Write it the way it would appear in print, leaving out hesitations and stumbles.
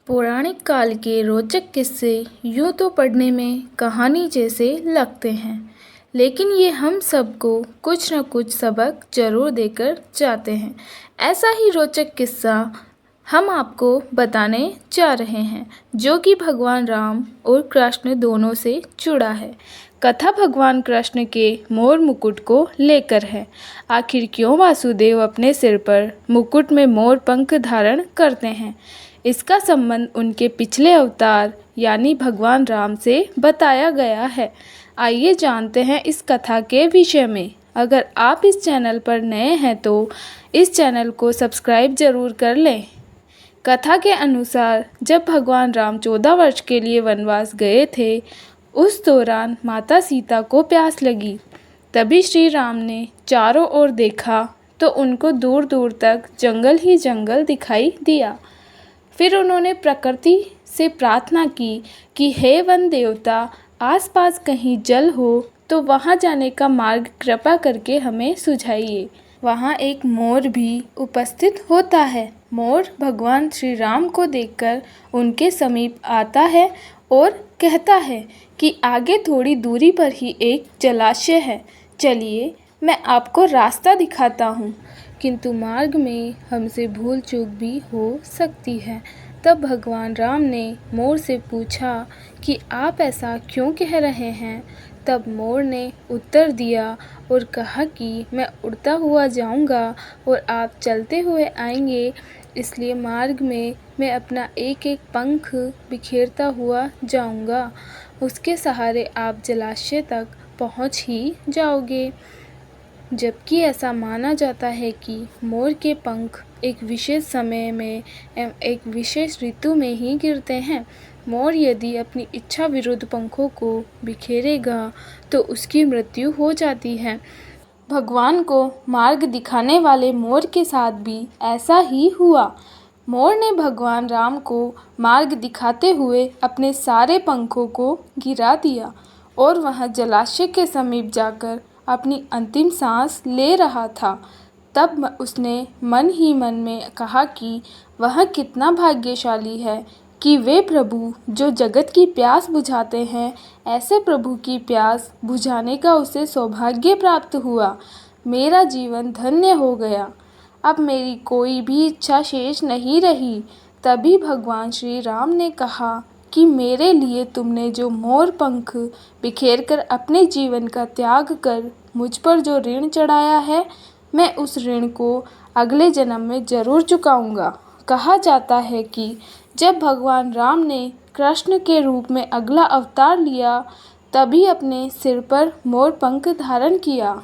पौराणिक काल के रोचक किस्से यूँ तो पढ़ने में कहानी जैसे लगते हैं, लेकिन ये हम सबको कुछ न कुछ सबक जरूर देकर जाते हैं। ऐसा ही रोचक किस्सा हम आपको बताने जा रहे हैं, जो कि भगवान राम और कृष्ण दोनों से जुड़ा है। कथा भगवान कृष्ण के मोर मुकुट को लेकर है। आखिर क्यों वासुदेव अपने सिर पर मुकुट में मोर पंख धारण करते हैं? इसका संबंध उनके पिछले अवतार यानी भगवान राम से बताया गया है। आइए जानते हैं इस कथा के विषय में। अगर आप इस चैनल पर नए हैं तो इस चैनल को सब्सक्राइब जरूर कर लें। कथा के अनुसार जब भगवान राम 14 वर्ष के लिए वनवास गए थे, उस दौरान माता सीता को प्यास लगी। तभी श्री राम ने चारों ओर देखा तो उनको दूर दूर तक जंगल ही जंगल दिखाई दिया। फिर उन्होंने प्रकृति से प्रार्थना की कि हे वन देवता, आसपास कहीं जल हो तो वहां जाने का मार्ग कृपा करके हमें सुझाइए। वहां एक मोर भी उपस्थित होता है। मोर भगवान श्री राम को देखकर उनके समीप आता है और कहता है कि आगे थोड़ी दूरी पर ही एक जलाशय है, चलिए मैं आपको रास्ता दिखाता हूँ, किंतु मार्ग में हमसे भूल चूक भी हो सकती है। तब भगवान राम ने मोर से पूछा कि आप ऐसा क्यों कह रहे हैं? तब मोर ने उत्तर दिया और कहा कि मैं उड़ता हुआ जाऊंगा और आप चलते हुए आएंगे, इसलिए मार्ग में मैं अपना एक एक पंख बिखेरता हुआ जाऊंगा। उसके सहारे आप जलाशय तक पहुंच ही जाओगे। जबकि ऐसा माना जाता है कि मोर के पंख एक विशेष समय में एवं एक विशेष ऋतु में ही गिरते हैं। मोर यदि अपनी इच्छा विरुद्ध पंखों को बिखेरेगा तो उसकी मृत्यु हो जाती है। भगवान को मार्ग दिखाने वाले मोर के साथ भी ऐसा ही हुआ। मोर ने भगवान राम को मार्ग दिखाते हुए अपने सारे पंखों को गिरा दिया और वह जलाशय के समीप जाकर अपनी अंतिम सांस ले रहा था। तब उसने मन ही मन में कहा कि वह कितना भाग्यशाली है कि वे प्रभु जो जगत की प्यास बुझाते हैं, ऐसे प्रभु की प्यास बुझाने का उसे सौभाग्य प्राप्त हुआ। मेरा जीवन धन्य हो गया, अब मेरी कोई भी इच्छा शेष नहीं रही। तभी भगवान श्री राम ने कहा कि मेरे लिए तुमने जो मोर पंख बिखेर कर अपने जीवन का त्याग कर मुझ पर जो ऋण चढ़ाया है, मैं उस ऋण को अगले जन्म में ज़रूर चुकाऊंगा। कहा जाता है कि जब भगवान राम ने कृष्ण के रूप में अगला अवतार लिया, तभी अपने सिर पर मोर पंख धारण किया।